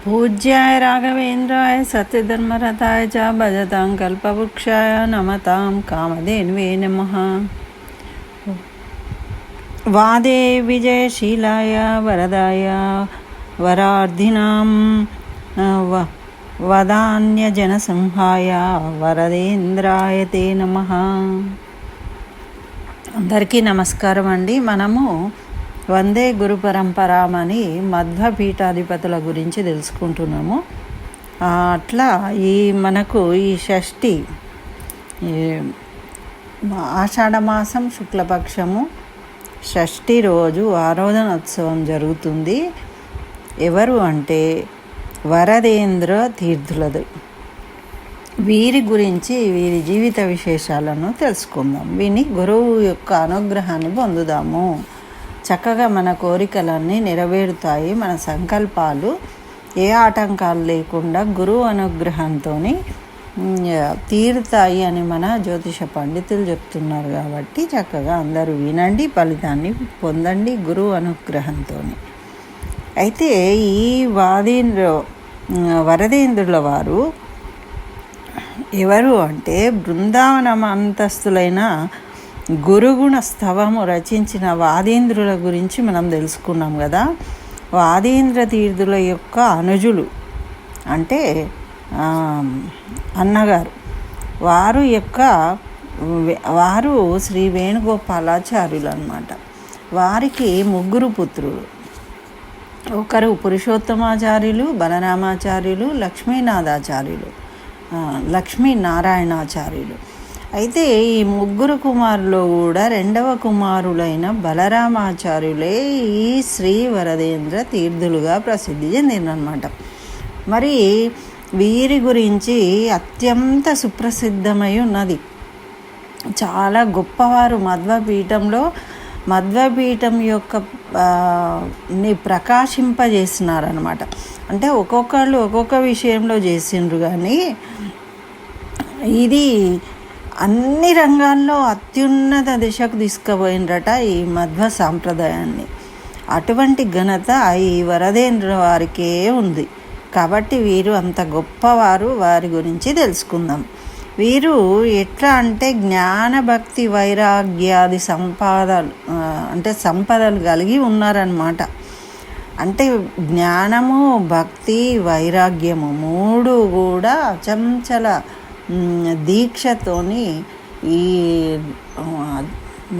पूज्याय राघवेन्द्राय सत्यधर्मरताय च भजतां कल्पवृक्षाय नमतां कामधेन्वे नमः। वादे विजयशीलाय वरदाय वरार्धिनां वदान्यजनसंहाय వరదేంద్రాయ తే నమః। అందరికీ నమస్కారం అండి। మనము వందే గురు పరంపరామని మధ్వ పీఠాధిపతుల గురించి తెలుసుకుంటున్నాము। అట్లా మనకు ఈ షష్ఠి ఆషాఢమాసం శుక్లపక్షము షష్ఠి రోజు ఆరాధనోత్సవం జరుగుతుంది। ఎవరు అంటే వరదేంద్ర తీర్థులది। వీరి గురించి వీరి జీవిత విశేషాలను తెలుసుకుందాం, విని గురువు యొక్క అనుగ్రహాన్ని పొందుదాము। చక్కగా మన కోరికలన్నీ నెరవేరుతాయి, మన సంకల్పాలు ఏ ఆటంకాలు లేకుండా గురువు అనుగ్రహంతో తీరుతాయి అని మన జ్యోతిష పండితులు చెప్తున్నారు। కాబట్టి చక్కగా అందరూ వినండి, ఫలితాన్ని పొందండి గురువు అనుగ్రహంతో। అయితే ఈ వరదేంద్రుల వారు ఎవరు అంటే బృందావనం అంతస్తులైన గురుగుణ స్తవము రచించిన వాదీంద్రుల గురించి మనం తెలుసుకున్నాం కదా। వాదీంద్ర తీర్థుల యొక్క అనుజులు అంటే అన్నగారు వారు శ్రీ వేణుగోపాలాచార్యులు అన్నమాట। వారికి ముగ్గురు పుత్రులు, ఒకరు పురుషోత్తమాచార్యులు, బలరామాచార్యులు, లక్ష్మీనారాయణాచార్యులు। అయితే ఈ ముగ్గురు కుమారులు కూడా రెండవ కుమారులైన బలరామాచార్యులే ఈ శ్రీ వరదేంద్ర తీర్థులుగా ప్రసిద్ధి చెందినమాట। మరి వీరి గురించి అత్యంత సుప్రసిద్ధమై ఉన్నది, చాలా గొప్పవారు। మధ్వపీఠం యొక్క ప్రకాశింపజేసినారనమాట। అంటే ఒక్కొక్కళ్ళు ఒక్కొక్క విషయంలో చేసిండ్రు, కానీ ఇది అన్ని రంగాల్లో అత్యున్నత దిశకు తీసుకుపోయినరట ఈ మధ్వ సాంప్రదాయాన్ని। అటువంటి ఘనత ఈ వరదేంద్ర వారికే ఉంది కాబట్టి వీరు అంత గొప్పవారు। వారి గురించి తెలుసుకుందాం। వీరు ఎట్లా అంటే జ్ఞాన భక్తి వైరాగ్యాది సంపదలు కలిగి ఉన్నారన్నమాట। అంటే జ్ఞానము, భక్తి, వైరాగ్యము మూడు కూడా అచంచల దీక్షతోని ఈ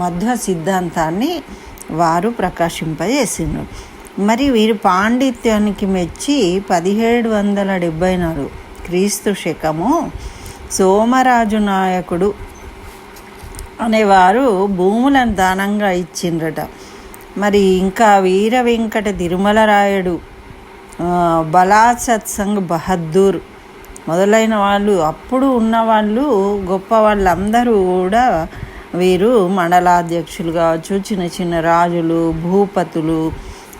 మధ్వ సిద్ధాంతాన్ని వారు ప్రకాశింపజేసిండ్రు। మరి వీరు పాండిత్యానికి మెచ్చి 1774 క్రీస్తు శకము సోమరాజు నాయకుడు అనేవారు భూములను దానంగా ఇచ్చిండ్రట। మరి ఇంకా వీర వెంకట తిరుమలరాయుడు, బలాద్ సత్సంగ్ బహద్దూర్ మొదలైన వాళ్ళు, అప్పుడు ఉన్నవాళ్ళు గొప్ప వాళ్ళందరూ కూడా వీరు మండలాధ్యక్షులు కావచ్చు, చిన్న చిన్న రాజులు, భూపతులు,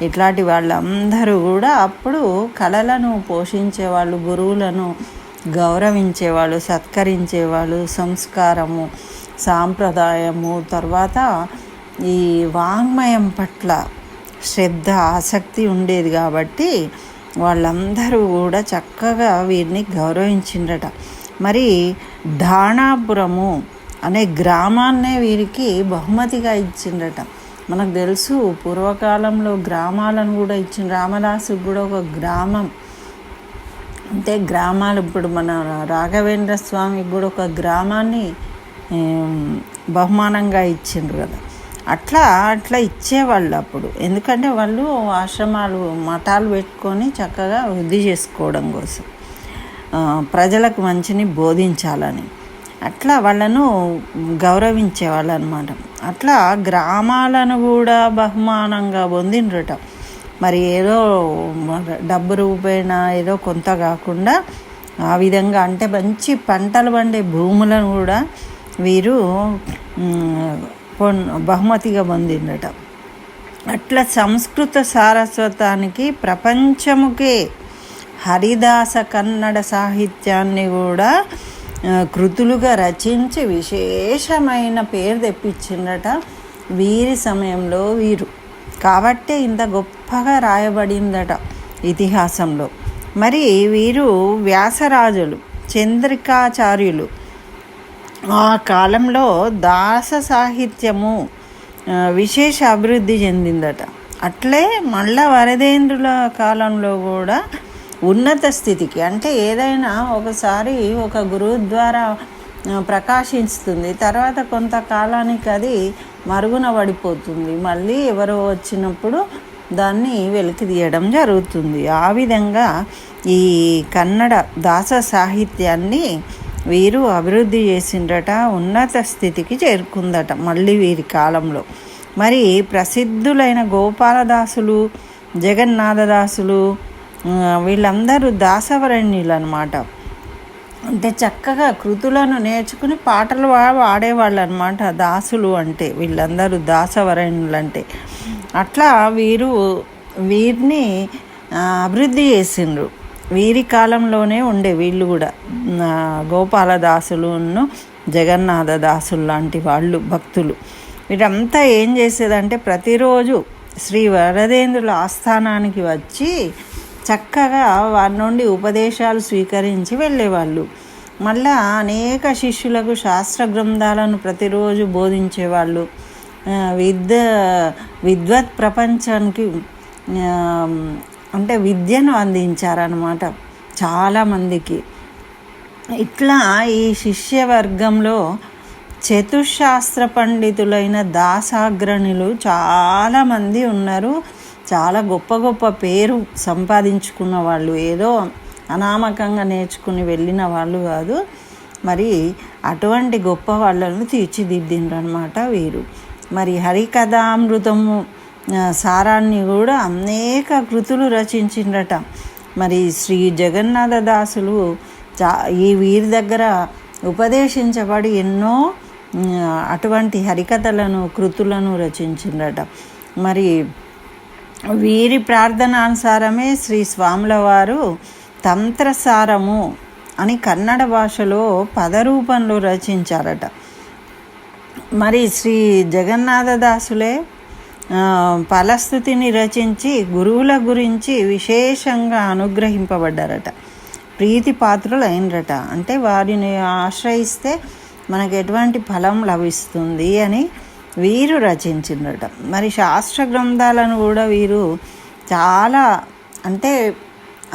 ఇట్లాంటి వాళ్ళందరూ కూడా అప్పుడు కళలను పోషించేవాళ్ళు, గురువులను గౌరవించేవాళ్ళు, సత్కరించేవాళ్ళు, సంస్కారము, సాంప్రదాయము, తర్వాత ఈ వాంగ్మయం పట్ల శ్రద్ధ, ఆసక్తి ఉండేది కాబట్టి వాళ్ళందరూ కూడా చక్కగా వీరిని గౌరవించిండ్రట। మరి ధానాపురము అనే గ్రామాన్నే వీరికి బహుమతిగా ఇచ్చిండ్రట। మనకు తెలుసు పూర్వకాలంలో గ్రామాలను కూడా ఇచ్చిండ్రు। రామదాసుకు కూడా ఒక గ్రామం అంటే గ్రామాలు, ఇప్పుడు మన రాఘవేంద్ర స్వామికి కూడా ఒక గ్రామాన్ని బహుమానంగా ఇచ్చిండ్రు కదా। అట్లా ఇచ్చేవాళ్ళు అప్పుడు, ఎందుకంటే వాళ్ళు ఆశ్రమాలు, మఠాలు పెట్టుకొని చక్కగా వృద్ధి చేసుకోవడం కోసం, ప్రజలకు మంచిని బోధించాలని అట్లా వాళ్ళను గౌరవించేవాళ్ళు అనమాట। అట్లా గ్రామాలను కూడా బహుమానంగా పొందిండ్రట। మరి ఏదో డబ్బు రూపేణ ఏదో కొంత కాకుండా ఆ విధంగా, అంటే మంచి పంటలు పండే భూములను కూడా వీరు బహుమతిగా పొందిండట। అట్లా సంస్కృత సారస్వతానికి ప్రపంచముకే హరిదాస కన్నడ సాహిత్యాన్ని కూడా కృతులుగా రచించి విశేషమైన పేరు తెప్పించిండట వీరి సమయంలో వీరు। కాబట్టే ఇంత గొప్పగా రాయబడిందట ఇతిహాసంలో। మరి వీరు వ్యాసరాజులు, చంద్రికాచార్యులు ఆ కాలంలో దాస సాహిత్యము విశేష అభివృద్ధి చెందిందట. అట్లే మళ్ళా వరదేంద్రుల కాలంలో కూడా ఉన్నత స్థితికి, అంటే ఏదైనా ఒకసారి ఒక గురువు ద్వారా ప్రకాశిస్తుంది, తర్వాత కొంతకాలానికి అది మరుగున పడిపోతుంది, మళ్ళీ ఎవరో వచ్చినప్పుడు దాన్ని వెలికి తీయడం జరుగుతుంది. ఆ విధంగా ఈ కన్నడ దాస సాహిత్యాన్ని వీరు అభివృద్ధి చేసిండ్రట, ఉన్నత స్థితికి చేరుకుందట మళ్ళీ వీరి కాలంలో. మరి ప్రసిద్ధులైన గోపాలదాసులు, జగన్నాథదాసులు వీళ్ళందరూ దాసవరణ్యులు అన్నమాట. అంటే చక్కగా కృతులను నేర్చుకుని పాటలు పాడేవాళ్ళు అనమాట దాసులు అంటే. వీళ్ళందరూ దాసవరణ్యులు అంటే. అట్లా వీరిని అభివృద్ధి చేసిండ్రు. వీరి కాలంలోనే ఉండే వీళ్ళు కూడా గోపాలదాసులును జగన్నాథదాసులు లాంటి వాళ్ళు భక్తులు. వీరంతా ఏం చేసేదంటే ప్రతిరోజు శ్రీ వరదేంద్రుల ఆస్థానానికి వచ్చి చక్కగా వారి నుండి ఉపదేశాలు స్వీకరించి వెళ్ళేవాళ్ళు. మళ్ళా అనేక శిష్యులకు శాస్త్ర గ్రంథాలను ప్రతిరోజు బోధించేవాళ్ళు. విద్వత్ ప్రపంచానికి అంటే విద్యను అందించారన్నమాట చాలామందికి. ఇట్లా ఈ శిష్యవర్గంలో చతుశాస్త్ర పండితులైన దాసాగ్రణులు చాలామంది ఉన్నారు. చాలా గొప్ప గొప్ప పేరు సంపాదించుకున్న వాళ్ళు, ఏదో అనామకంగా నేర్చుకుని వెళ్ళిన వాళ్ళు కాదు. మరి అటువంటి గొప్ప వాళ్ళను తీర్చిదిద్దిండ్రు అనమాట వీరు. మరి హరికథామృతము సారాన్ని కూడా అనేక కృతులు రచించిండ్రట. మరి శ్రీ జగన్నాథదాసులు ఈ వీరి దగ్గర ఉపదేశించబడి ఎన్నో అటువంటి హరికథలను కృతులను రచించిండ్రట. మరి వీరి ప్రార్థనానుసారమే శ్రీ స్వాముల వారు తంత్రసారము అని కన్నడ భాషలో పదరూపంలో రచించారట. మరి శ్రీ జగన్నాథదాసులే ఫలస్థుతిని రచించి గురువుల గురించి విశేషంగా అనుగ్రహింపబడ్డారట, ప్రీతిపాత్రులు అయినరట. అంటే వారిని ఆశ్రయిస్తే మనకు ఎటువంటి ఫలం లభిస్తుంది అని వీరు రచించిందట. మరి శాస్త్ర గ్రంథాలను కూడా వీరు చాలా, అంటే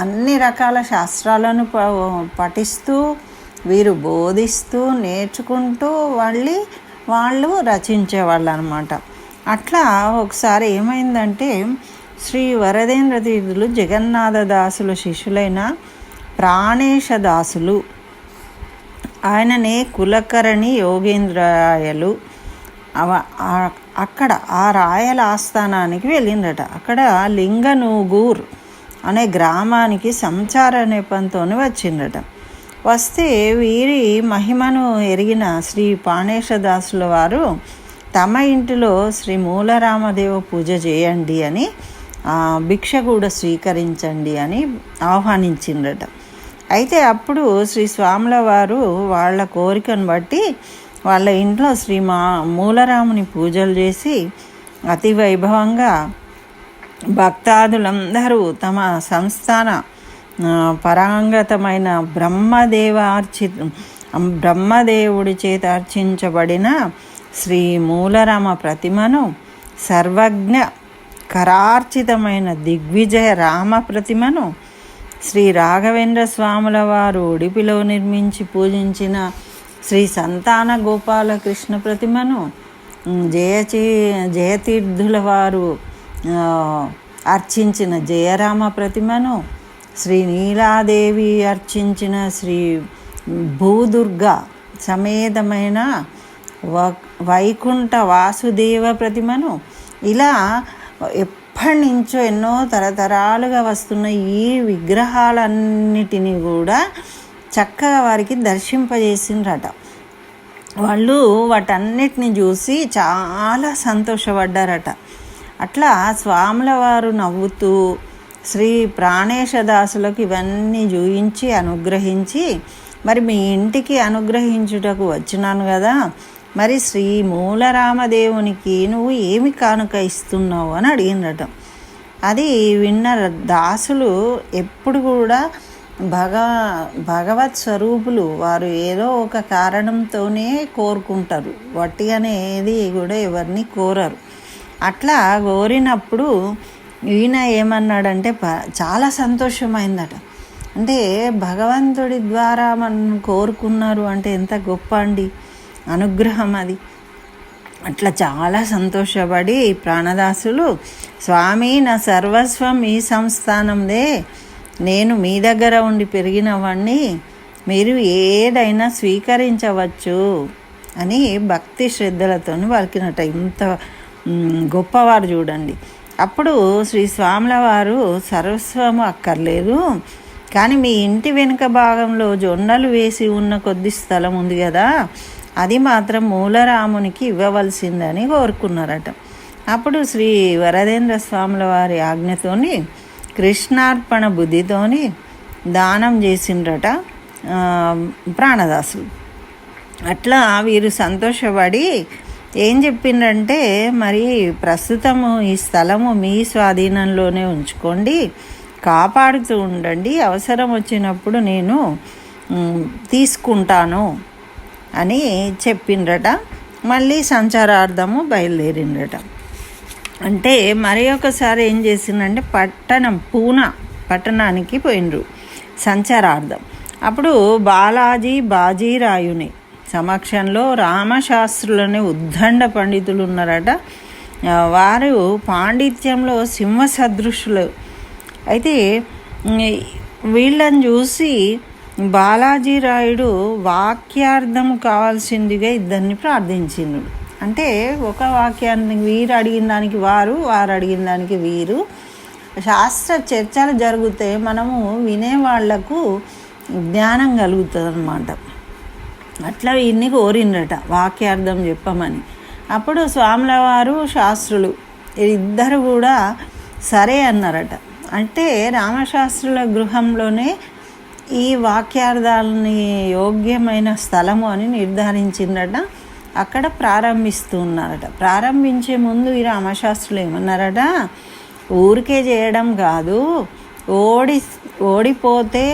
అన్ని రకాల శాస్త్రాలను పఠిస్తూ వీరు బోధిస్తూ నేర్చుకుంటూ వాళ్ళు రచించేవాళ్ళు అనమాట. అట్లా ఒకసారి ఏమైందంటే శ్రీ వరదేంద్ర తీర్థులు జగన్నాథదాసుల శిష్యులైన ప్రాణేశదాసులు, ఆయననే కులకర్ణి యోగేంద్రాయలు అక్కడ ఆ రాయల ఆస్థానానికి వెళ్ళిందట. అక్కడ లింగనూగూర్ అనే గ్రామానికి సంచార నెపంతో వచ్చిందట. వస్తే వీరి మహిమను ఎరిగిన శ్రీ ప్రాణేశదాసుల వారు తమ ఇంటిలో శ్రీ మూలరామదేవ పూజ చేయండి అని, భిక్ష కూడా స్వీకరించండి అని ఆహ్వానించిందట. అయితే అప్పుడు శ్రీ స్వాముల వారు వాళ్ళ కోరికను బట్టి వాళ్ళ ఇంట్లో శ్రీ మూలరాముని పూజలు చేసి అతి వైభవంగా భక్తాదులందరూ తమ సంస్థాన పరాంగతమైన బ్రహ్మదేవుడి చేత అర్చించబడిన శ్రీ మూలరామ ప్రతిమను, సర్వజ్ఞ కరార్చితమైన దిగ్విజయ రామ ప్రతిమను, శ్రీ రాఘవేంద్ర స్వాముల వారు ఉడిపిలో నిర్మించి పూజించిన శ్రీ సంతాన గోపాలకృష్ణ ప్రతిమను, జయతీర్థుల వారు అర్చించిన జయరామ ప్రతిమను, శ్రీ నీలాదేవి అర్చించిన శ్రీ భూదుర్గ సమేతమైన వైకుంఠ వాసుదేవ ప్రతిమను, ఇలా ఎప్పటి నుంచో ఎన్నో తరతరాలుగా వస్తున్న ఈ విగ్రహాలన్నిటినీ కూడా చక్కగా వారికి దర్శింపజేసిండ్రట. వాళ్ళు వాటన్నిటిని చూసి చాలా సంతోషపడ్డారట. అట్లా స్వాముల వారు నవ్వుతూ శ్రీ ప్రాణేశదాసులకు ఇవన్నీ చూయించి అనుగ్రహించి, మరి మీ ఇంటికి అనుగ్రహించుటకు వచ్చినాను కదా, మరి శ్రీ మూలరామదేవునికి నువ్వు ఏమి కానుక ఇస్తున్నావు అని అడిగినట. అది విన్న దాసులు ఎప్పుడు కూడా భగవత్ స్వరూపులు, వారు ఏదో ఒక కారణంతోనే కోరుకుంటారు, వట్టిగానే ఏది కూడా ఎవరిని కోరరు. అట్లా కోరినప్పుడు ఈయన ఏమన్నాడంటే చాలా సంతోషమైందట. అంటే భగవంతుడి ద్వారా మనం కోరుకున్నారు అంటే ఎంత గొప్ప అండి అనుగ్రహం అది. అట్లా చాలా సంతోషపడి ప్రాణదాసులు, స్వామి నా సర్వస్వం ఈ సంస్థానందే, నేను మీ దగ్గర ఉండి పెరిగినవాడిని, మీరు ఏదైనా స్వీకరించవచ్చు అని భక్తి శ్రద్ధలతో పలికినట్ట. ఇంత గొప్పవారు చూడండి. అప్పుడు శ్రీ స్వాముల వారు సర్వస్వము అక్కర్లేదు, కానీ మీ ఇంటి వెనుక భాగంలో జొన్నలు వేసి ఉన్న కొద్ది స్థలం ఉంది కదా, అది మాత్రం మూలరామునికి ఇవ్వవలసిందని కోరుకున్నారట. అప్పుడు శ్రీ వరదేంద్ర స్వాముల వారి ఆజ్ఞతోని కృష్ణార్పణ బుద్ధితోని దానం చేసిండ్రట ప్రాణదాసులు. అట్లా వీరు సంతోషపడి ఏం చెప్పిండ్రంటే, మరి ప్రస్తుతము ఈ స్థలము మీ స్వాధీనంలోనే ఉంచుకోండి, కాపాడుతూ ఉండండి, అవసరం వచ్చినప్పుడు నేను తీసుకుంటాను అని చెప్పిండ్రట. మళ్ళీ సంచారార్థము బయలుదేరిండ్రట. అంటే మరి ఒకసారి ఏం చేసిందంటే పూనా పట్టణానికి పోయినరు సంచారార్థం. అప్పుడు బాజీరాయుని సమక్షంలో రామశాస్త్రులని ఉద్దండ పండితులు ఉన్నారట. వారు పాండిత్యంలో సింహ సదృశులు. అయితే వీళ్ళని చూసి బాలాజీరాయుడు వాక్యార్థం కావాల్సిందిగా ఇద్దరిని ప్రార్థించిండు. అంటే ఒక వాక్యాన్ని వీరు అడిగిన దానికి వారు అడిగిన దానికి వీరు శాస్త్ర చర్చలు జరిగితే మనము వినేవాళ్లకు జ్ఞానం కలుగుతుంది అన్నమాట. అట్లా ఇన్ని కోరిండట వాక్యార్థం చెప్పమని. అప్పుడు స్వాముల వారు శాస్త్రులు ఇద్దరు కూడా సరే అన్నారట. అంటే రామశాస్త్రుల గృహంలోనే ఈ వాక్యార్థాలని యోగ్యమైన స్థలము అని నిర్ధారించిందట. అక్కడ ప్రారంభిస్తూ ఉన్నారట. ప్రారంభించే ముందు ఈ రామశాస్త్రులు ఏమన్నారట, ఊరికే చేయడం కాదు, ఓడిపోతే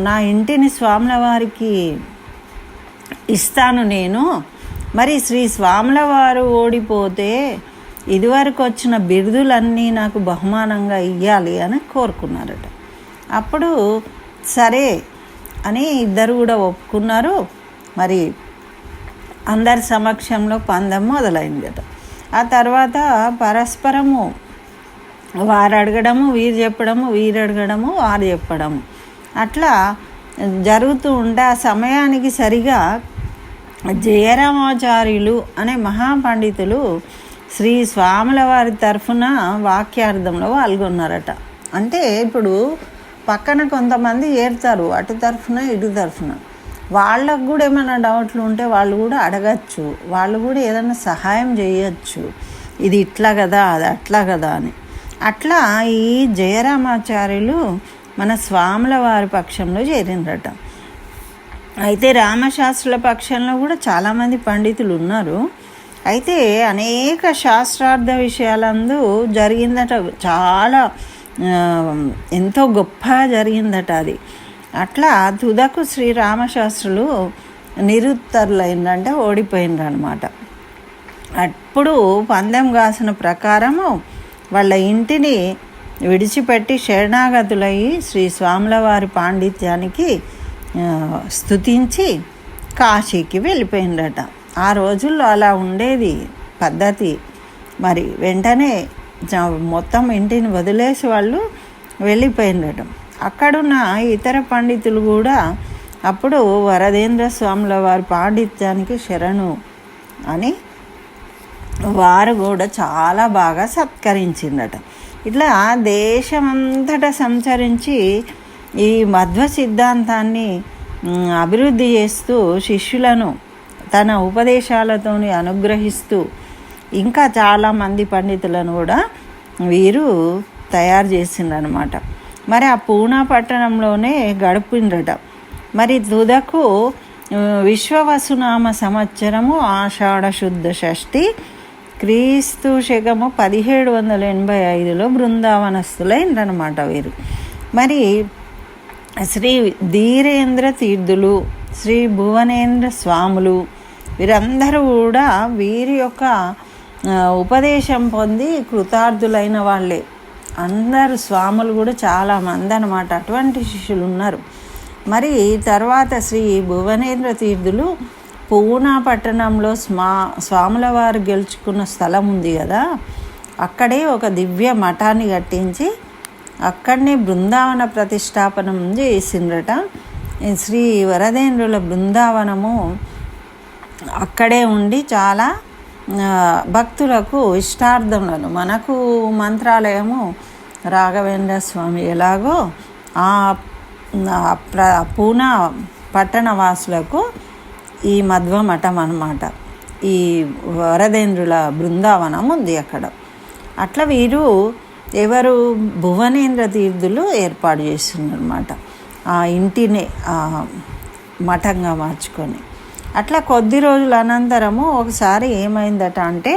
నా ఇంటిని స్వాముల వారికి ఇస్తాను నేను, మరి శ్రీ స్వాముల వారు ఓడిపోతే ఇదివరకు వచ్చిన బిరుదులన్నీ నాకు బహుమానంగా ఇవ్వాలి అని కోరుకున్నారట. అప్పుడు సరే అని ఇద్దరు కూడా ఒప్పుకున్నారు. మరి అందరి సమక్షంలో పందెం మొదలైందట. ఆ తర్వాత పరస్పరము వారు అడగడము వీరు చెప్పడము, వీరు అడగడము వారు చెప్పడము, అట్లా జరుగుతూ ఉంటే ఆ సమయానికి సరిగా జయరామాచార్యులు అనే మహాపండితులు శ్రీ స్వాముల వారి తరఫున వాక్యార్థంలో పాల్గొన్నారట. అంటే ఇప్పుడు పక్కన కొంతమంది ఏరుతారు, అటు తరఫున ఇటు తరఫున. వాళ్ళకు కూడా ఏమైనా డౌట్లు ఉంటే వాళ్ళు కూడా అడగచ్చు, వాళ్ళు కూడా ఏదైనా సహాయం చేయచ్చు, ఇది ఇట్లా కదా అది అట్లా కదా అని. అట్లా ఈ జయరామాచార్యులు మన స్వాముల వారి పక్షంలో చేరిండ్రట. అయితే రామశాస్త్రుల పక్షంలో కూడా చాలామంది పండితులు ఉన్నారు. అయితే అనేక శాస్త్రార్థ విషయాలందు జరిగిందట, చాలా ఎంతో గొప్పగా జరిగిందట అది. అట్లా తుదకు శ్రీరామశాస్త్రులు నిరుత్తరులైందంటే ఓడిపోయిండ్రు అనమాట. అప్పుడు పందెం కాసిన ప్రకారము వాళ్ళ ఇంటిని విడిచిపెట్టి శరణాగతులయ్యి శ్రీ స్వాముల వారి పాండిత్యానికి స్తుతించి కాశీకి వెళ్ళిపోయిందట. ఆ రోజుల్లో అలా ఉండేది పద్ధతి. మరి వెంటనే మొత్తం ఇంటిని వదిలేసి వాళ్ళు వెళ్ళిపోయిందట. అక్కడున్న ఇతర పండితులు కూడా అప్పుడు వరదేంద్ర స్వాముల వారి పాండిత్యానికి శరణు అని వారు కూడా చాలా బాగా సత్కరించిందట. ఇట్లా దేశమంతటా సంచరించి ఈ మధ్వ సిద్ధాంతాన్ని అభివృద్ధి చేస్తూ శిష్యులను తన ఉపదేశాలతో అనుగ్రహిస్తూ ఇంకా చాలామంది పండితులను కూడా వీరు తయారు చేసిండ్రనమాట. మరి ఆ పూనా పట్టణంలోనే గడిపిండ్రట. మరి తుదకు విశ్వవసునామ సంవత్సరము ఆషాఢ శుద్ధ షష్ఠి క్రీస్తు శకము 1785లో బృందావనస్తులైనరనమాట వీరు. మరి శ్రీ ధీరేంద్ర తీర్థులు, శ్రీ భువనేంద్ర స్వాములు వీరందరూ కూడా వీరి యొక్క ఉపదేశం పొంది కృతార్థులైన వాళ్ళే. అందరు స్వాములు కూడా చాలామంది అన్నమాట. అటువంటి శిష్యులు ఉన్నారు. మరి తర్వాత శ్రీ భువనేంద్ర తీర్థులు పూనా పట్టణంలో స్వాముల వారు గెలుచుకున్న స్థలం ఉంది కదా, అక్కడే ఒక దివ్య మఠాన్ని కట్టించి అక్కడనే బృందావన ప్రతిష్టాపనం చేసిండ్రట. శ్రీ వరదేంద్రుల బృందావనము అక్కడే ఉండి చాలా భక్తులకు ఇష్టార్థములను, మనకు మంత్రాలయము రాఘవేంద్ర స్వామి ఎలాగో పూనా పట్టణ వాసులకు ఈ మధ్వ మఠం అన్నమాట. ఈ వరదేంద్రుల బృందావనం ఉంది అక్కడ. అట్లా వీరు ఎవరు భువనేంద్ర తీర్థులు ఏర్పాటు చేస్తున్నారన్నమాట. ఆ ఇంటిని మఠంగా మార్చుకొని. అట్లా కొద్ది రోజుల అనంతరము ఒకసారి ఏమైందట అంటే,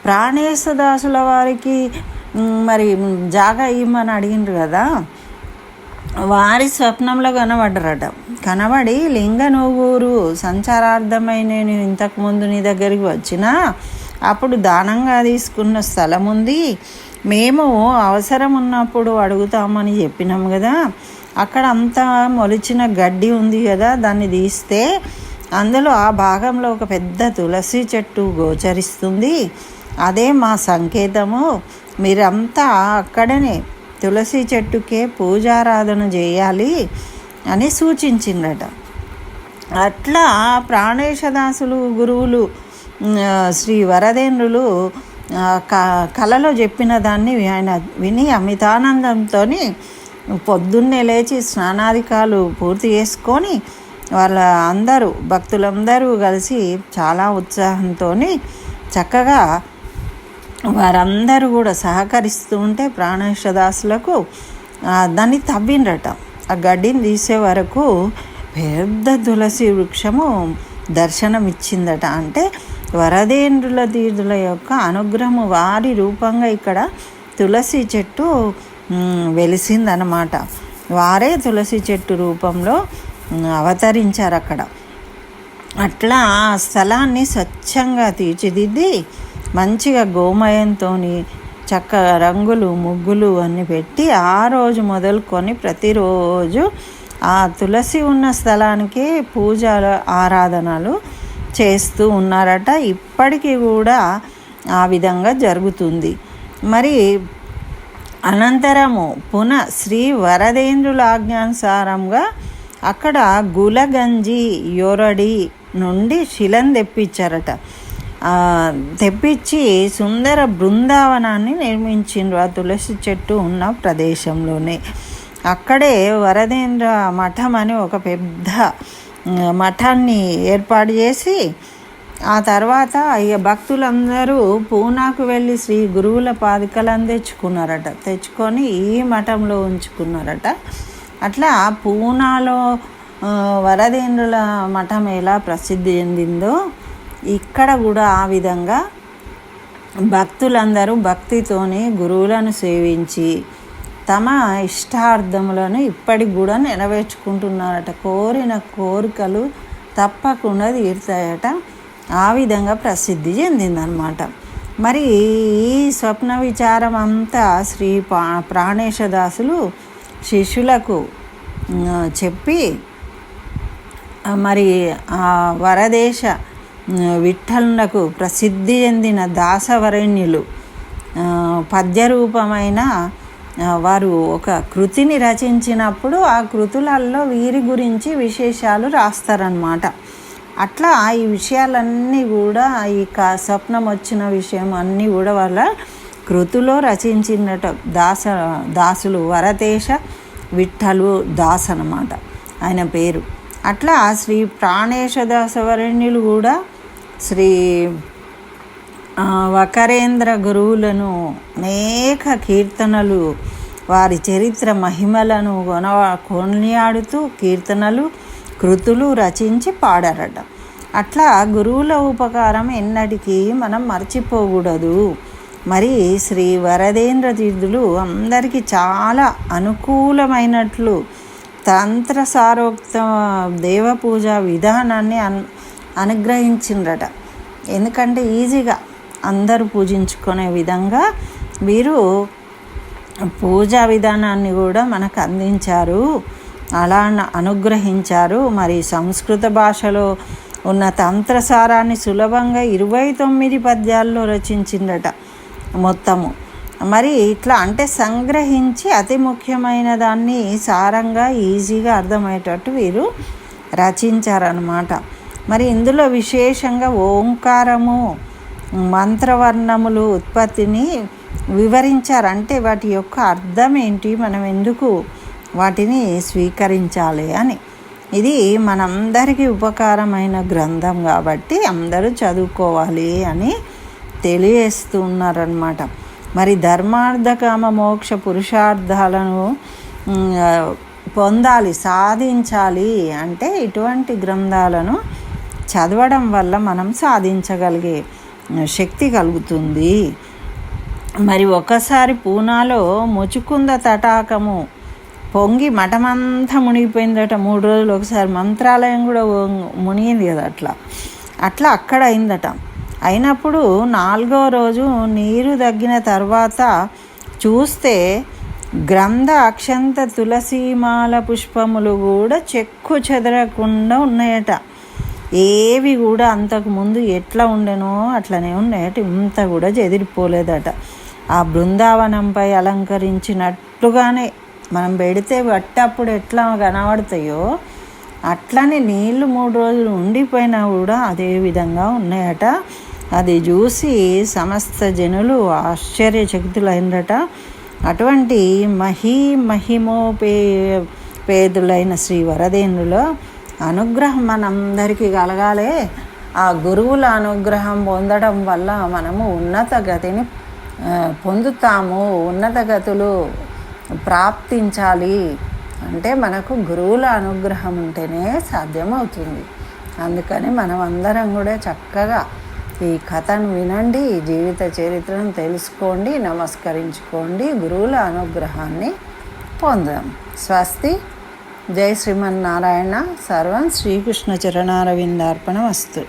ప్రాణేశదాసుల వారికి మరి జాగా ఇమ్మని అడిగిండ్రు కదా, వారి స్వప్నంలో కనబడ్డరట. కనబడి, లింగనూగూరు సంచారార్థమై నేను ఇంతకుముందు నీ దగ్గరికి వచ్చినా అప్పుడు దానంగా తీసుకున్న స్థలం ఉంది, మేము అవసరం ఉన్నప్పుడు అడుగుతామని చెప్పినాం కదా, అక్కడ అంతా మొలిచిన గడ్డి ఉంది కదా, దాన్ని తీస్తే అందులో ఆ భాగంలో ఒక పెద్ద తులసి చెట్టు గోచరిస్తుంది, అదే మా సంకేతము, మీరంతా అక్కడనే తులసి చెట్టుకే పూజారాధన చేయాలి అని సూచించిందట. అట్లా ప్రాణేశదాసులు గురువులు శ్రీ వరదేంద్రులు కలలో చెప్పిన దాన్ని ఆయన విని అమితానందంతో పొద్దున్నే లేచి స్నానాధికాలు పూర్తి చేసుకొని వాళ్ళ అందరూ భక్తులందరూ కలిసి చాలా ఉత్సాహంతో చక్కగా వారందరూ కూడా సహకరిస్తూ ఉంటే ప్రాణేశదాసులకు దాన్ని తవ్విండ్రట. ఆ గడ్డిని తీసే వరకు పెద్ద తులసి వృక్షము దర్శనమిచ్చిందట. అంటే వరదేంద్రుల తీర్థుల యొక్క అనుగ్రహము వారి రూపంగా ఇక్కడ తులసి చెట్టు వెలిసిందనమాట. వారే తులసి చెట్టు రూపంలో అవతరించారు అక్కడ. అట్లా ఆ స్థలాన్ని స్వచ్ఛంగా తీర్చిదిద్ది మంచిగా గోమయంతో చక్కగా రంగులు ముగ్గులు అన్నీ పెట్టి ఆ రోజు మొదలుకొని ప్రతిరోజు ఆ తులసి ఉన్న స్థలానికి పూజలు ఆరాధనలు చేస్తూ ఉన్నారట. ఇప్పటికీ కూడా ఆ విధంగా జరుగుతుంది. మరి అనంతరము శ్రీ వరదేంద్రుల ఆజ్ఞానుసారంగా అక్కడ గులగంజి యొరడి నుండి శిలను తెప్పించారట. తెప్పించి సుందర బృందావనాన్ని నిర్మించిండ్రు ఆ తులసి చెట్టు ఉన్న ప్రదేశంలోనే. అక్కడే వరదేంద్ర మఠం అని ఒక పెద్ద మఠాన్ని ఏర్పాటు చేసి ఆ తర్వాత భక్తులందరూ పూనాకు వెళ్ళి శ్రీ గురువుల పాదుకలను తెచ్చుకున్నారట. తెచ్చుకొని ఈ మఠంలో ఉంచుకున్నారట. అట్లా పూనాలో వరదేంద్రుల మఠం ఎలా ప్రసిద్ధి చెందిందో ఇక్కడ కూడా ఆ విధంగా భక్తులందరూ భక్తితోనే గురువులను సేవించి తమ ఇష్టార్థములను ఇప్పటికి కూడా నెరవేర్చుకుంటున్నారట. కోరిన కోరికలు తప్పకుండా తీరుతాయట. ఆ విధంగా ప్రసిద్ధి చెందిందనమాట. మరి ఈ స్వప్న విచారం అంతా శ్రీ ప్రాణేశదాసులు శిష్యులకు చెప్పి మరి ఆ వరదేశ విఠలునకు ప్రసిద్ధి చెందిన దాసవరేణ్యులు పద్యరూపమైన వారు ఒక కృతిని రచించినప్పుడు ఆ కృతులలో వీరి గురించి విశేషాలు రాస్తారనమాట. అట్లా ఈ విషయాలన్నీ కూడా ఈ స్వప్నం వచ్చిన విషయం అన్నీ కూడా వాళ్ళ కృతిలో రచించినట దాసులు వరదేశ విఠలు దాస్ అన్నమాట ఆయన పేరు. అట్లా శ్రీ ప్రాణేశదాసవరణ్యులు కూడా శ్రీ వకరేంద్ర గురువులను అనేక కీర్తనలు వారి చరిత్ర మహిమలను కొనియాడుతూ కీర్తనలు కృతులు రచించి పాడారట. అట్లా గురువుల ఉపకారం ఎన్నటికీ మనం మర్చిపోకూడదు. మరి శ్రీ వరదేంద్ర తీర్థులు అందరికీ చాలా అనుకూలమైనట్లు తంత్రసారోక్త దేవపూజ విధానాన్ని అనుగ్రహించిండ్రట. ఎందుకంటే ఈజీగా అందరూ పూజించుకునే విధంగా వీరు పూజా విధానాన్ని కూడా మనకు అందించారు, అలా అనుగ్రహించారు. మరి సంస్కృత భాషలో ఉన్న తంత్రసారాన్ని సులభంగా 29 పద్యాల్లో రచించిందట మొత్తము. మరి ఇట్లా అంటే సంగ్రహించి అతి ముఖ్యమైన దాన్ని సారంగా ఈజీగా అర్థమయ్యేటట్టు వీరు రచించారన్నమాట. మరి ఇందులో విశేషంగా ఓంకారము, మంత్రవర్ణములు ఉత్పత్తిని వివరించారు. అంటే వాటి యొక్క అర్థం ఏంటి, మనం ఎందుకు వాటిని స్వీకరించాలి అని. ఇది మనందరికీ ఉపకారమైన గ్రంథం కాబట్టి అందరూ చదువుకోవాలి అని తెలియజేస్తున్నారన్నమాట. మరి ధర్మార్థ కామ మోక్ష పురుషార్థాలను పొందాలి, సాధించాలి అంటే ఇటువంటి గ్రంథాలను చదవడం వల్ల మనం సాధించగలిగే శక్తి కలుగుతుంది. మరి ఒకసారి పూనాలో ముచుకుంద తటాకము పొంగి మఠమంతా మునిగిపోయిందట. 3 రోజులు ఒకసారి మంత్రాలయం కూడా మునిగింది కదా, అట్లా అక్కడ అయిందట. అయినప్పుడు 4వ రోజు నీరు తగ్గిన తర్వాత చూస్తే గ్రంథ అక్షంత తులసీమాల పుష్పములు కూడా చెక్కు చెదరకుండా ఉన్నాయట. ఏవి కూడా అంతకుముందు ఎట్లా ఉండెనో అట్లనే ఉన్నాయట, ఇంత కూడా చెదిరిపోలేదట. ఆ బృందావనంపై అలంకరించినట్లుగానే మనం పెడితే వట్టప్పుడు ఎట్లా కనబడతాయో అట్లనే నీళ్ళు 3 రోజులు ఉండిపోయినా కూడా అదే విధంగా ఉన్నాయట. అది చూసి సమస్త జనులు ఆశ్చర్యచకితులైనరట. అటువంటి మహిమోపేదులైన శ్రీ వరదేంద్రుల అనుగ్రహం మనందరికీ కలగాలి. ఆ గురువుల అనుగ్రహం పొందడం వల్ల మనము ఉన్నత గతిని పొందుతాము. ఉన్నత గతులు ప్రాప్తించాలి అంటే మనకు గురువుల అనుగ్రహం ఉంటేనే సాధ్యమవుతుంది. అందుకని మనం అందరం కూడా చక్కగా ఈ కథను వినండి, జీవిత చరిత్రను తెలుసుకోండి, నమస్కరించుకోండి, గురువుల అనుగ్రహాన్ని పొందాం. స్వస్తి. జై శ్రీమన్నారాయణ. సర్వం శ్రీకృష్ణ చరణారవిందార్పణమస్తు.